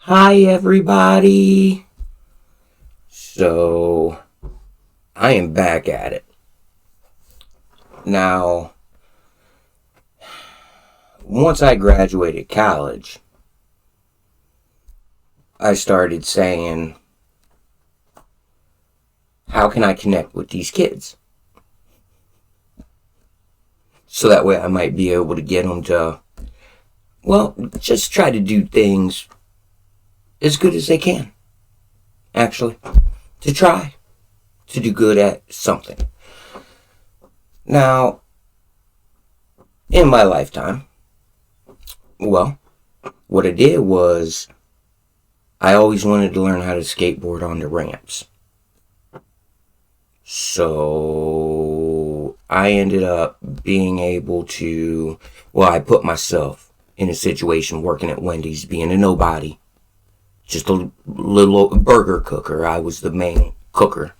Hi, everybody. So, I am back at it. Now, once I graduated college, I started saying, how can I connect with these kids? So that way I might be able to get them to, just try to do things as good as they can. Actually, to try to do good at something. Now, in my lifetime, what I did was I always wanted to learn how to skateboard on the ramps. So I ended up being able to, I put myself in a situation working at Wendy's, being a nobody. Just a little burger cooker. I was the main cooker.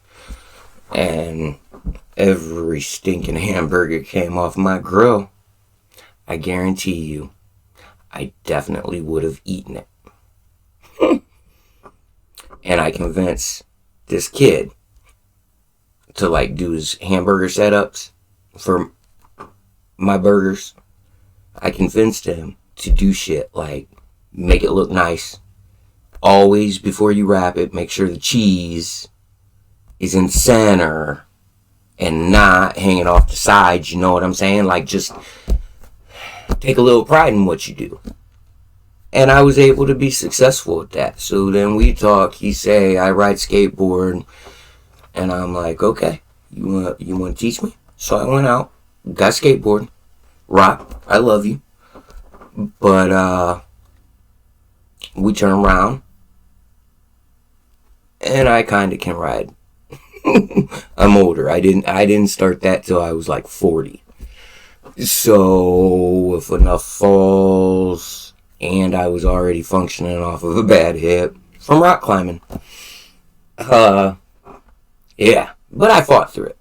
And every stinking hamburger came off my grill. I guarantee you, I definitely would have eaten it. And I convinced this kid to do his hamburger setups for my burgers. I convinced him to do shit like make it look nice. Always, before you wrap it, make sure the cheese is in center and not hanging off the sides. You know what I'm saying? Just take a little pride in what you do. And I was able to be successful at that. So then we talk. He say, I ride skateboard. And I'm like, okay, you want to teach me? So I went out, got skateboard. Rock, I love you. But we turn around. And I kind of can ride. I'm older. I didn't start that till I was 40. So with enough falls, and I was already functioning off of a bad hip from rock climbing. Yeah, but I fought through it.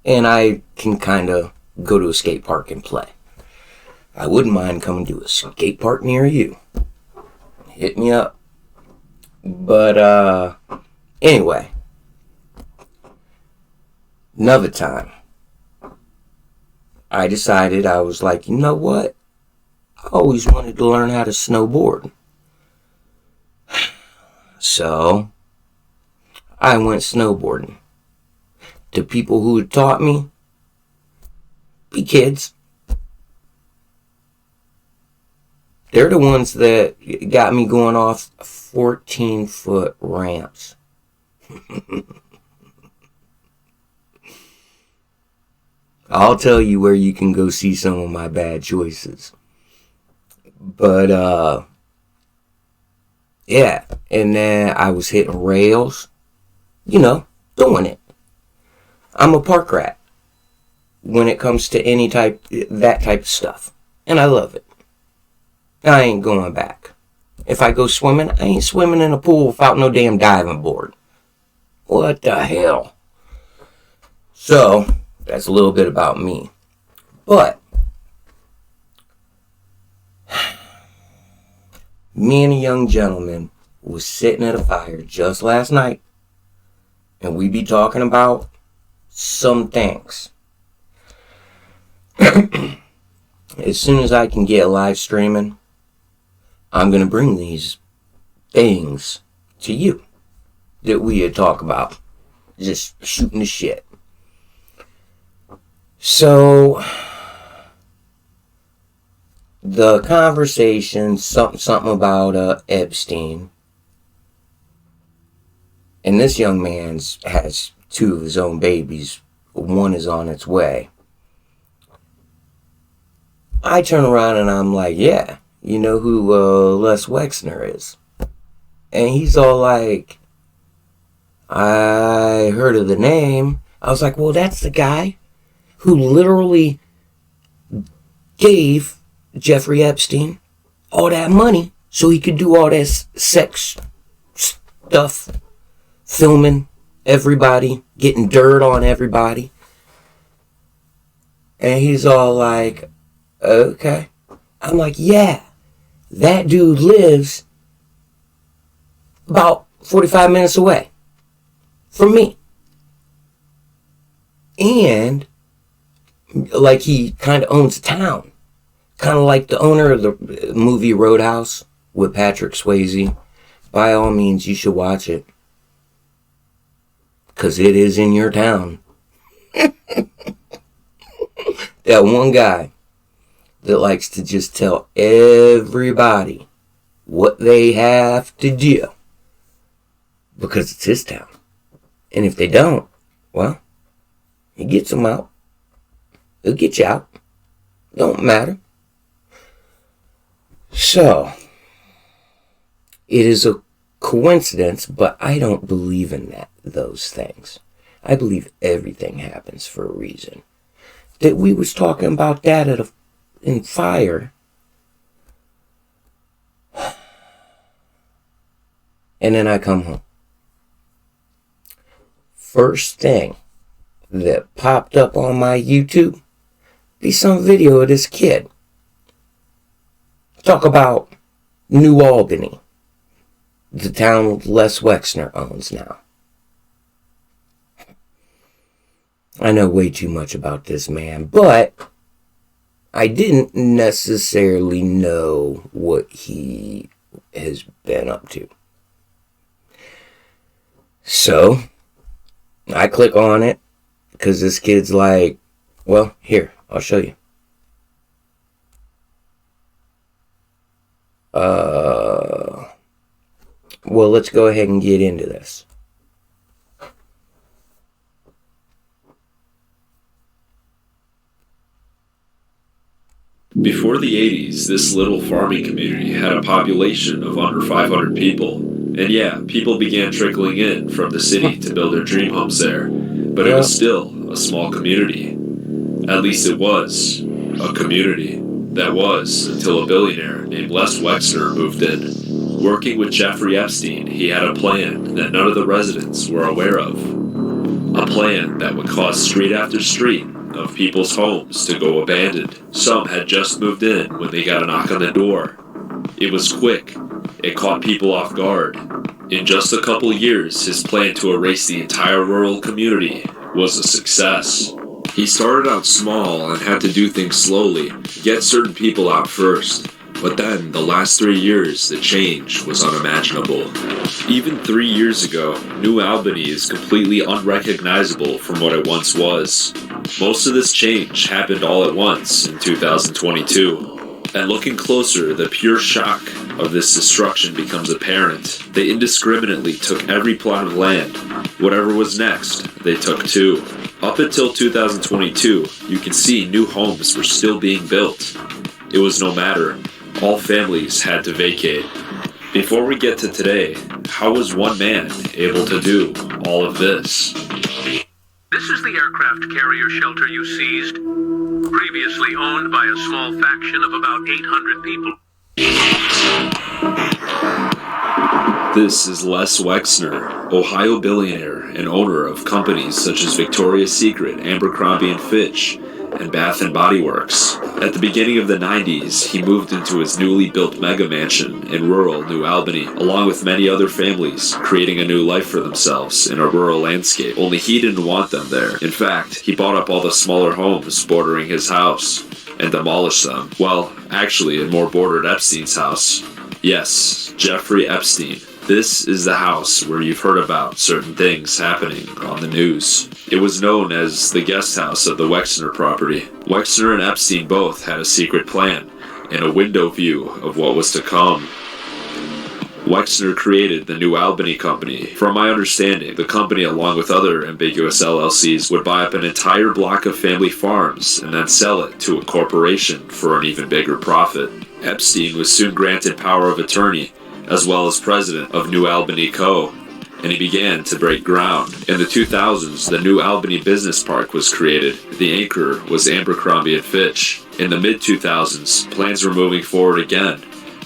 And I can kind of go to a skate park and play. I wouldn't mind coming to a skate park near you. Hit me up. But, anyway. Another time. I decided, I was like, you know what? I always wanted to learn how to snowboard. So, I went snowboarding. The people who had taught me, be kids. They're the ones that got me going off 14-foot ramps. I'll tell you where you can go see some of my bad choices. But, yeah. And then I was hitting rails. Doing it. I'm a park rat when it comes to that type of stuff. And I love it. I ain't going back. If I go swimming, I ain't swimming in a pool without no damn diving board. What the hell? So, that's a little bit about me. But, me and a young gentleman was sitting at a fire just last night. And we be talking about some things. As soon as I can get live streaming, I'm going to bring these things to you that we had talked about. Just shooting the shit. So, the conversation, something about Epstein. And this young man has 2 of his own babies. One is on its way. I turn around and I'm like, yeah, you know who Les Wexner is? And he's all like, I heard of the name. I was like, well, that's the guy who literally gave Jeffrey Epstein all that money so he could do all that sex stuff. Filming everybody, getting dirt on everybody. And he's all like, okay. I'm like, yeah, that dude lives about 45 minutes away from me. And like he kind of owns a town. Kind of like the owner of the movie Roadhouse with Patrick Swayze. By all means, you should watch it. Because it is in your town. That one guy that likes to just tell everybody what they have to do. Because it's his town. And if they don't, well, he gets them out. He'll get you out. Don't matter. So, it is a coincidence, but I don't believe in those things. I believe everything happens for a reason. That we was talking about that in fire. And then I come home. First thing that popped up on my YouTube be some video of this kid. Talk about New Albany, the town Les Wexner owns now. I know way too much about this man, but I didn't necessarily know what he has been up to. So, I click on it, because this kid's like, well, here, I'll show you. Well, let's go ahead and get into this. Before the 80s, this little farming community had a population of under 500 people. And yeah, people began trickling in from the city to build their dream homes there. But it was still a small community. At least it was a community. That was until a billionaire named Les Wexner moved in. Working with Jeffrey Epstein, he had a plan that none of the residents were aware of. A plan that would cause street after street of people's homes to go abandoned. Some had just moved in when they got a knock on the door. It was quick. It caught people off guard. In just a couple years, his plan to erase the entire rural community was a success. He started out small and had to do things slowly, get certain people out first. But then, the last 3 years, the change was unimaginable. Even 3 years ago, New Albany is completely unrecognizable from what it once was. Most of this change happened all at once in 2022. And looking closer, the pure shock of this destruction becomes apparent. They indiscriminately took every plot of land. Whatever was next, they took too. Up until 2022, you can see new homes were still being built. It was no matter. All families had to vacate. Before we get to today, how was one man able to do all of this? This is the aircraft carrier shelter you seized, previously owned by a small faction of about 800 people. This is Les Wexner, Ohio billionaire and owner of companies such as Victoria's Secret, Abercrombie & Fitch, and Bath & Body Works. At the beginning of the 90s, he moved into his newly built mega mansion in rural New Albany, along with many other families, creating a new life for themselves in a rural landscape. Only he didn't want them there. In fact, he bought up all the smaller homes bordering his house and demolished them. Well, actually, it more bordered Epstein's house. Yes, Jeffrey Epstein. This is the house where you've heard about certain things happening on the news. It was known as the guest house of the Wexner property. Wexner and Epstein both had a secret plan and a window view of what was to come. Wexner created the New Albany Company. From my understanding, the company, along with other ambiguous LLCs, would buy up an entire block of family farms and then sell it to a corporation for an even bigger profit. Epstein was soon granted power of attorney, as well as president of New Albany Co., and he began to break ground. In the 2000s, the New Albany Business Park was created. The anchor was Abercrombie & Fitch. In the mid-2000s, plans were moving forward again.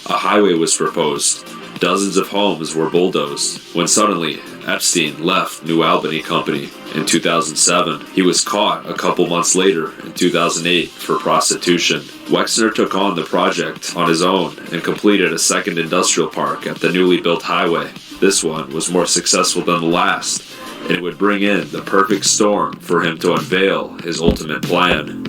A highway was proposed. Dozens of homes were bulldozed when suddenly Epstein left New Albany Company in 2007. He was caught a couple months later in 2008 for prostitution. Wexner took on the project on his own and completed a second industrial park at the newly built highway. This one was more successful than the last, and it would bring in the perfect storm for him to unveil his ultimate plan.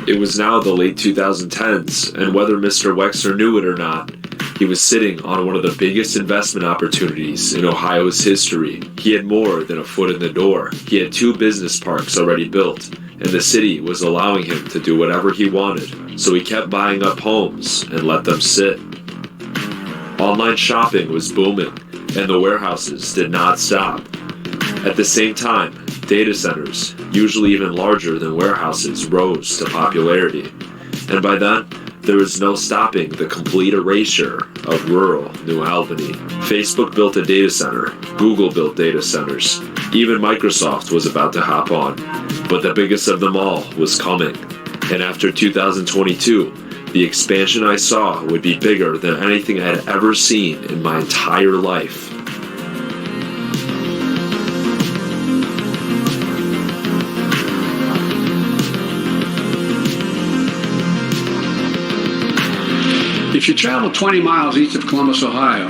It was now the late 2010s, and whether Mr. Wexner knew it or not, he was sitting on one of the biggest investment opportunities in Ohio's history. He had more than a foot in the door. He had 2 business parks already built, and the city was allowing him to do whatever he wanted, so he kept buying up homes and let them sit. Online shopping was booming, and the warehouses did not stop. At the same time, data centers, usually even larger than warehouses, rose to popularity. And by then, there was no stopping the complete erasure of rural New Albany. Facebook built a data center, Google built data centers, even Microsoft was about to hop on. But the biggest of them all was coming. And after 2022, the expansion I saw would be bigger than anything I had ever seen in my entire life. If you travel 20 miles east of Columbus, Ohio,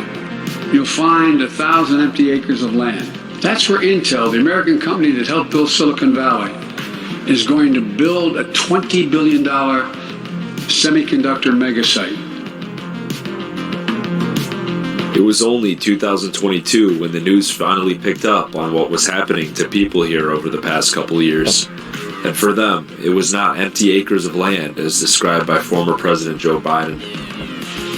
you'll find 1,000 empty acres of land. That's where Intel, the American company that helped build Silicon Valley, is going to build a $20 billion semiconductor megasite. It was only 2022 when the news finally picked up on what was happening to people here over the past couple years. And for them, it was not empty acres of land as described by former President Joe Biden.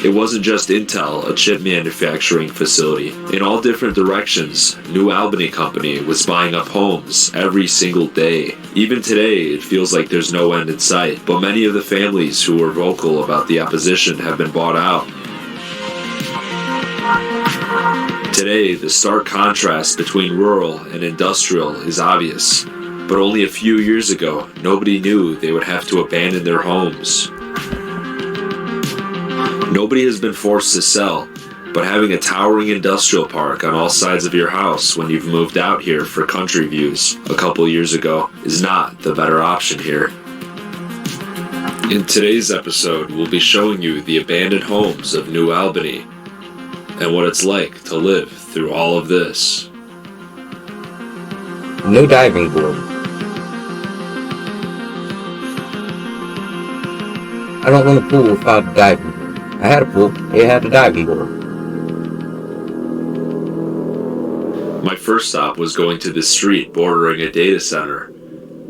It wasn't just Intel, a chip manufacturing facility. In all different directions, New Albany Company was buying up homes every single day. Even today, it feels like there's no end in sight, but many of the families who were vocal about the opposition have been bought out. Today, the stark contrast between rural and industrial is obvious, but only a few years ago, nobody knew they would have to abandon their homes. Nobody has been forced to sell, but having a towering industrial park on all sides of your house when you've moved out here for country views a couple years ago is not the better option here. In today's episode, we'll be showing you the abandoned homes of New Albany and what it's like to live through all of this. No diving board. I don't want a pool without a diving board. I had a pool, it had a diving board. My first stop was going to the street bordering a data center.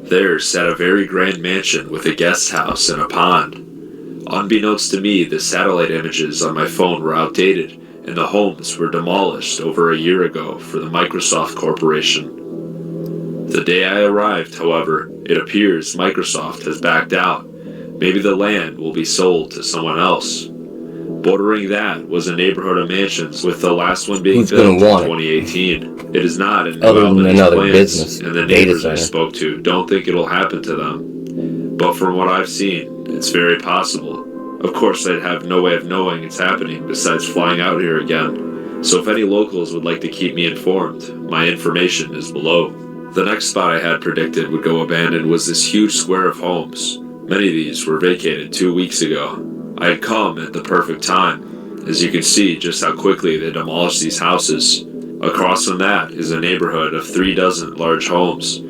There sat a very grand mansion with a guest house and a pond. Unbeknownst to me, the satellite images on my phone were outdated, and the homes were demolished over a year ago for the Microsoft Corporation. The day I arrived, however, it appears Microsoft has backed out. Maybe the land will be sold to someone else. Bordering that was a neighborhood of mansions, with the last one being built in 2018. It is not in New Albany's plans, and the neighbors I spoke to don't think it'll happen to them. But from what I've seen, it's very possible. Of course, I'd have no way of knowing it's happening besides flying out here again. So if any locals would like to keep me informed, my information is below. The next spot I had predicted would go abandoned was this huge square of homes. Many of these were vacated 2 weeks ago. I had come at the perfect time, as you can see just how quickly they demolished these houses. Across from that is a neighborhood of 36 large homes.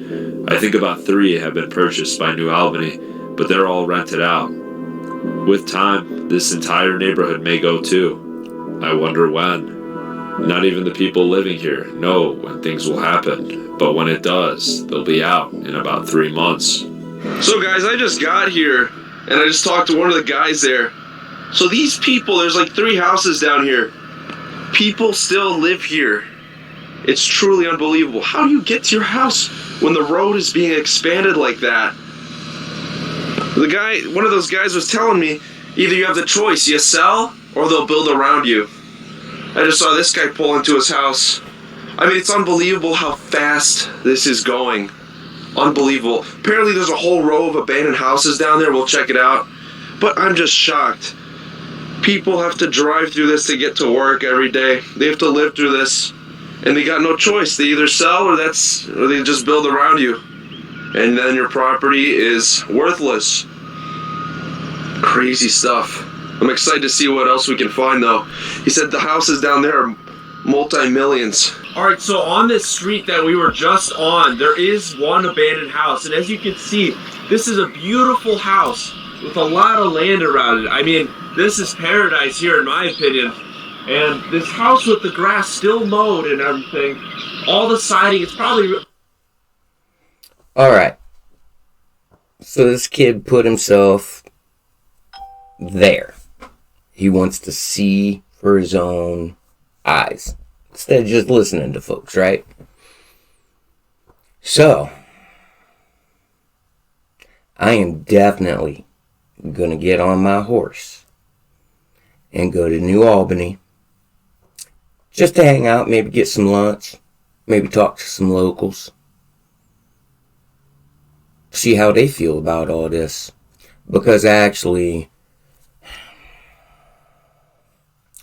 I think about 3 have been purchased by New Albany, but they're all rented out. With time, this entire neighborhood may go too. I wonder when. Not even the people living here know when things will happen, but when it does, they'll be out in about 3 months. So guys, I just got here, and I just talked to one of the guys there. So these people, there's like 3 houses down here. People still live here. It's truly unbelievable. How do you get to your house when the road is being expanded like that? The guy, one of those guys was telling me, either you have the choice, you sell, or they'll build around you. I just saw this guy pull into his house. I mean, it's unbelievable how fast this is going. Unbelievable. Apparently there's a whole row of abandoned houses down there. We'll check it out. But I'm just shocked. people have to drive through this to get to work every day. They have to live through this, and they got no choice. They either sell or they just build around you, and then your property is worthless. Crazy stuff. I'm excited to see what else we can find, though. He said the houses down there are multi-millions. Alright, so on this street that we were just on, there is one abandoned house. And as you can see, this is a beautiful house with a lot of land around it. I mean, this is paradise here in my opinion. And this house with the grass still mowed and everything, all the siding, it's probably... Alright. So this kid put himself there. He wants to see for his own eyes instead of just listening to folks, right? So I am definitely gonna get on my horse and go to New Albany just to hang out, maybe get some lunch, maybe talk to some locals, see how they feel about all this. Because actually,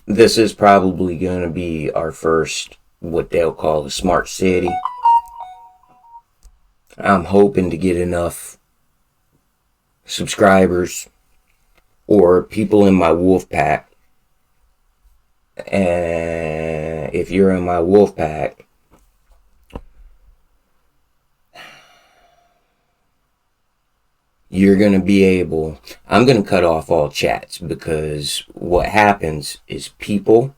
this is probably going to be our first, what they'll call a smart city. I'm hoping to get enough subscribers or people in my wolf pack. And if you're in my wolf pack, you're going to be able... I'm going to cut off all chats, because what happens is people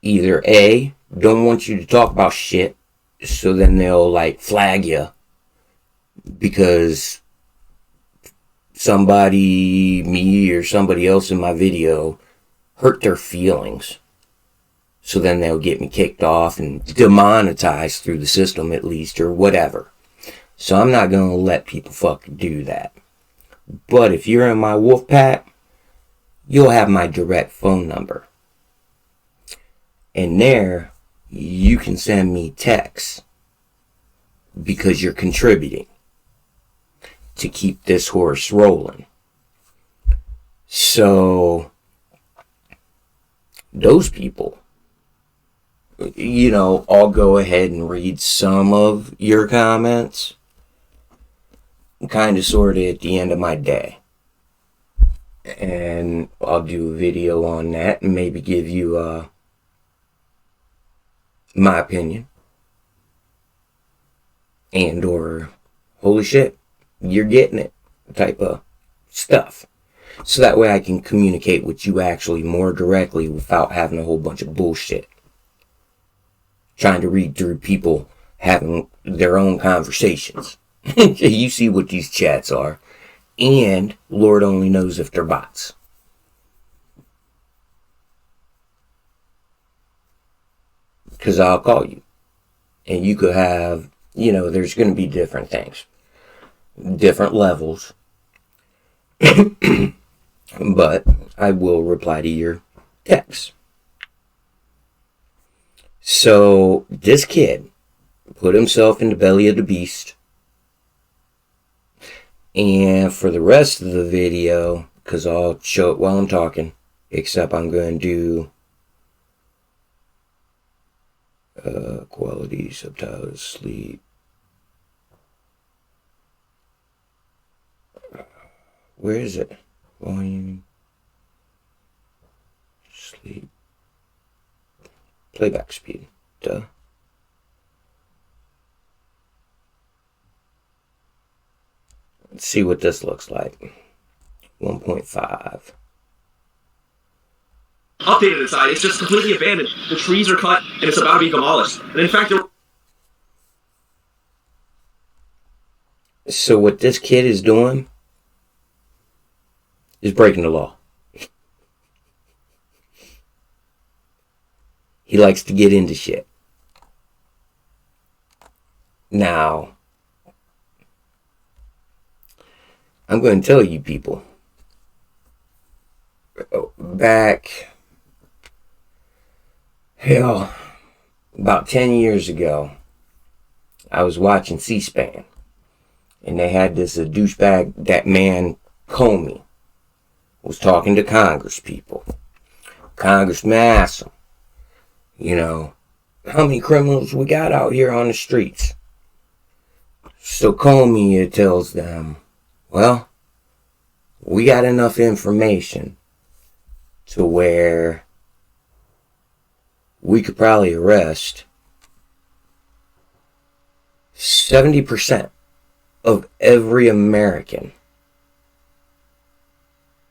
either A, don't want you to talk about shit, so then they'll like flag you because somebody, me or somebody else in my video, hurt their feelings. So then they'll get me kicked off and demonetized through the system at least, or whatever. So I'm not going to let people fucking do that. But if you're in my wolf pack, you'll have my direct phone number. And there, you can send me texts because you're contributing to keep this horse rolling. So, those people, you know, I'll go ahead and read some of your comments, kind of sort of at the end of my day. And I'll do a video on that and maybe give you my opinion. And or, holy shit, you're getting it type of stuff. So that way I can communicate with you actually more directly without having a whole bunch of bullshit. Trying to read through people having their own conversations. You see what these chats are. And Lord only knows if they're bots. Because I'll call you. And you could have, you know, there's going to be different things. Different levels. But I will reply to your text. So this kid put himself in the belly of the beast. And for the rest of the video, because I'll show it while I'm talking, except I'm going to do quality, subtitles, sleep. Where is it? Volume, sleep, playback speed, duh. Let's see what this looks like. 1.5. Updated inside, it's just completely abandoned. The trees are cut and it's about to be demolished. And in fact, So what this kid is doing is breaking the law. He likes to get into shit. Now, I'm going to tell you people, back, hell, about 10 years ago, I was watching C-SPAN, and they had this douchebag, that man Comey, was talking to Congress people. Congressman asked them, you know, how many criminals we got out here on the streets? So Comey tells them, well, we got enough information to where we could probably arrest 70% of every American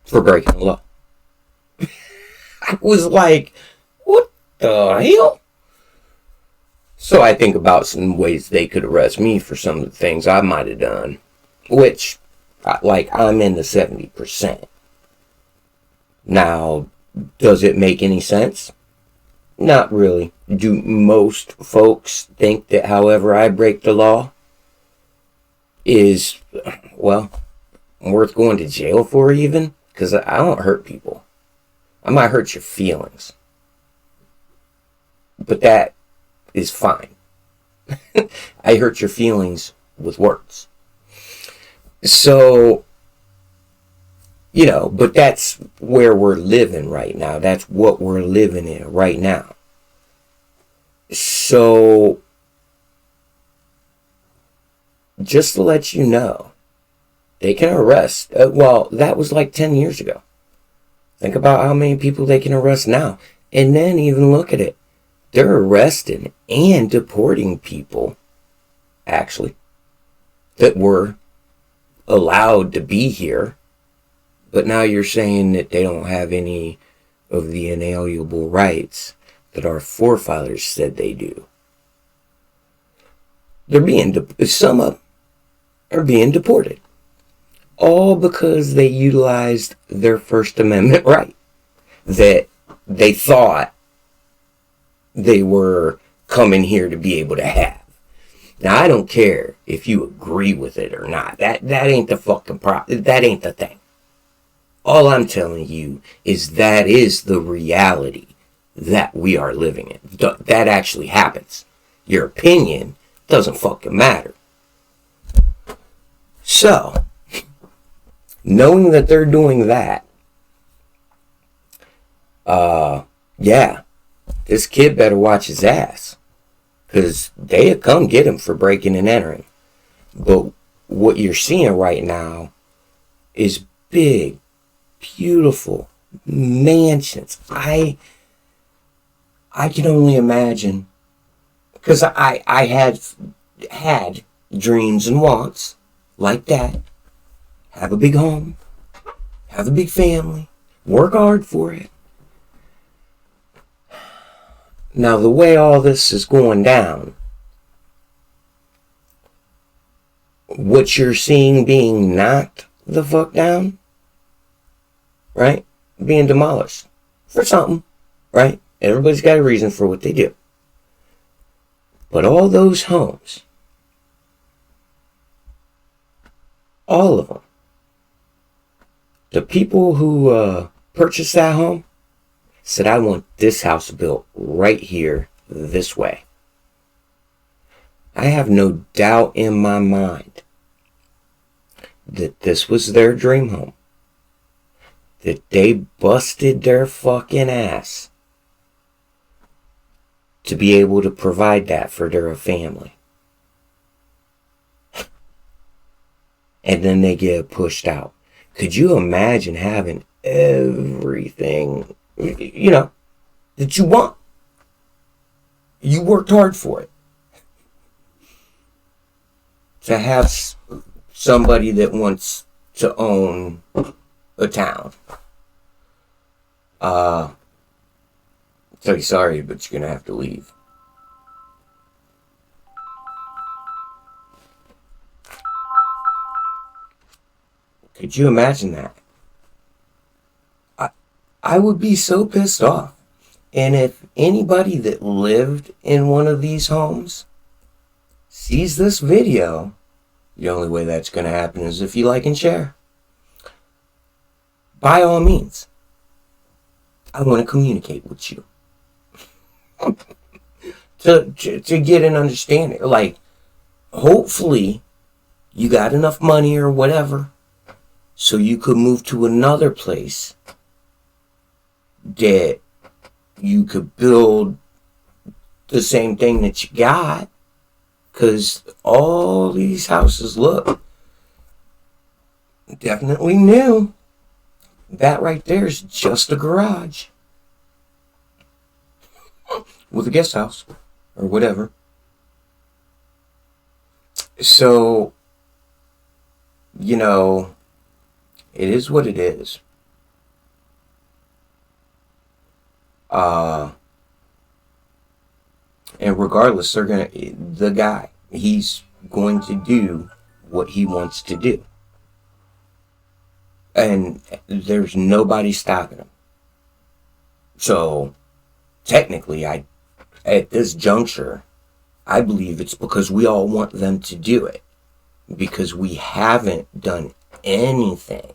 for breaking the law. I was like, what the hell? So I think about some ways they could arrest me for some of the things I might have done, which, like, I'm in the 70%. Now, does it make any sense? Not really. Do most folks think that however I break the law is, well, worth going to jail for even? Because I don't hurt people. I might hurt your feelings. But that is fine. I hurt your feelings with words. So, you know, but that's where we're living right now. That's what we're living in right now. So, just to let you know, they can arrest. Well, that was like 10 years ago. Think about how many people they can arrest now. And then even look at it. They're arresting and deporting people, actually, that were allowed to be here. But now you're saying that they don't have any of the inalienable rights that our forefathers said they do. They're being, some of them are being deported. All because they utilized their First Amendment right that they thought they were coming here to be able to have. Now, I don't care if you agree with it or not. That ain't the fucking problem. That ain't the thing. All I'm telling you is that is the reality that we are living in. That actually happens. Your opinion doesn't fucking matter. So, knowing that they're doing that, yeah, this kid better watch his ass. Because they'll come get him for breaking and entering. But what you're seeing right now is big, beautiful mansions. I can only imagine, because I had dreams and wants like that. Have a big home, have a big family, work hard for it. Now, the way all this is going down, what you're seeing being knocked the fuck down, right? Being demolished for something, right? Everybody's got a reason for what they do. But all those homes, all of them, the people who purchased that home said, I want this house built right here, this way. I have no doubt in my mind that this was their dream home. That they busted their fucking ass to be able to provide that for their family. And then they get pushed out. Could you imagine having everything, you know, that you want? You worked hard for it. To have somebody that wants to own a town. So sorry, but you're gonna have to leave. Could you imagine that? I would be so pissed off. And if anybody that lived in one of these homes sees this video, the only way that's going to happen is if you like and share. By all means, I want to communicate with you. to get an understanding. Like, hopefully, you got enough money or whatever so you could move to another place that you could build the same thing that you got. Because all these houses look definitely new. That right there is just a garage with a guest house or whatever. So, you know, it is what it is. And regardless, the guy, he's going to do what he wants to do. And there's nobody stopping him. So, technically, at this juncture, I believe it's because we all want them to do it. Because we haven't done anything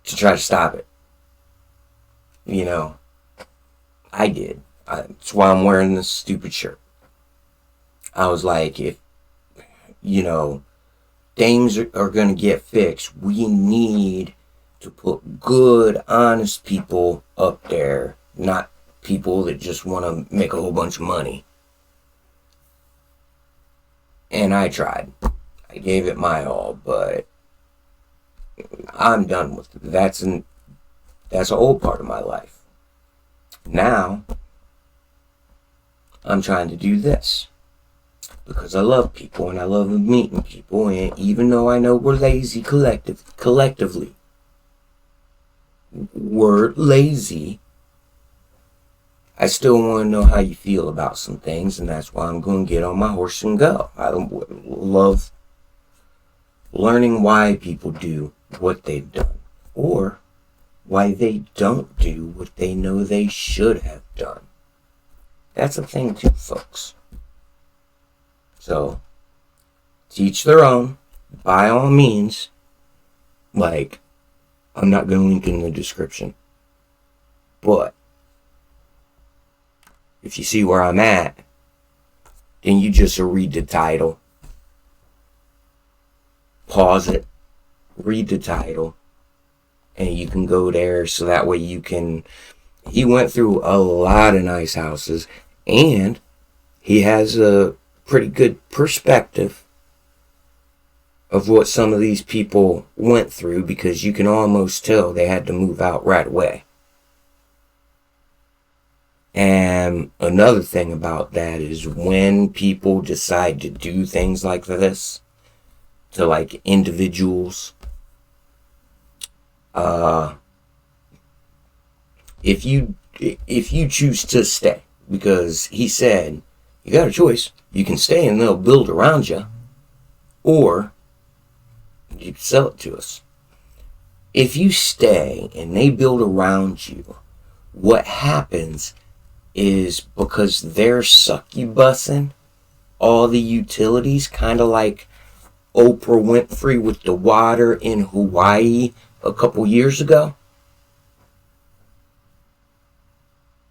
to try to stop it. You know, I did. That's why I'm wearing this stupid shirt. I was like, if, you know, things are going to get fixed, we need to put good, honest people up there, not people that just want to make a whole bunch of money. And I tried. I gave it my all, but I'm done with it. That's an old part of my life. Now, I'm trying to do this. Because I love people and I love meeting people, and even though I know we're lazy collectively, we're lazy, I still want to know how you feel about some things, and that's why I'm going to get on my horse and go. I love learning why people do what they've done, or why they don't do what they know they should have done. That's a thing too, folks. So, teach their own, by all means. Like, I'm not going to link in the description. But, if you see where I'm at, then you just read the title. Pause it. Read the title. And you can go there so that way you can... He went through a lot of nice houses. And he has a pretty good perspective of what some of these people went through, because you can almost tell they had to move out right away. And another thing about that is when people decide to do things like this to like individuals, if you choose to stay, because he said you got a choice. You can stay and they'll build around you, or you can sell it to us. If you stay and they build around you, what happens is, because they're succubussing all the utilities, kind of like Oprah Winfrey with the water in Hawaii a couple years ago.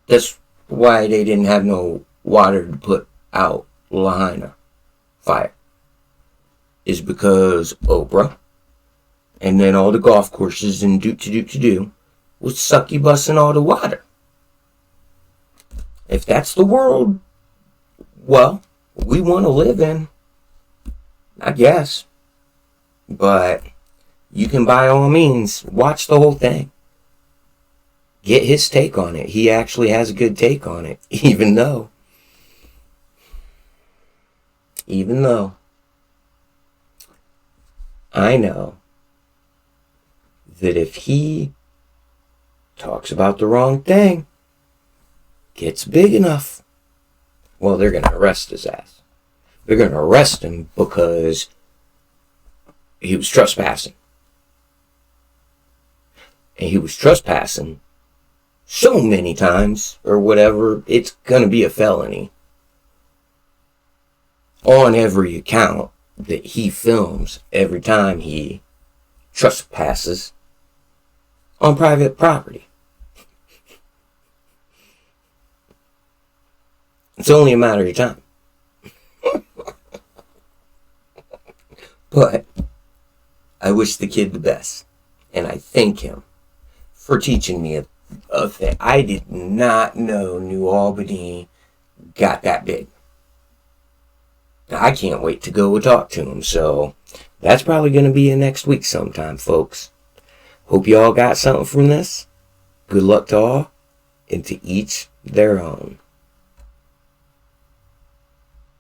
That's why they didn't have no water to put out Lahaina fire, is because Oprah and then all the golf courses and do was succubussing all the water. If that's the world, well, we want to live in, I guess. But you can by all means watch the whole thing. Get his take on it. He actually has a good take on it, even though I know that if he talks about the wrong thing, gets big enough, well, they're going to arrest his ass. They're going to arrest him because he was trespassing. And he was trespassing so many times, or whatever, it's going to be a felony on every account that he films every time he trespasses on private property. It's only a matter of time. But I wish the kid the best. And I thank him for teaching me a thing. I did not know New Albany got that big. I can't wait to go talk to him. So that's probably going to be next week sometime, folks. Hope you all got something from this. Good luck to all, and to each their own.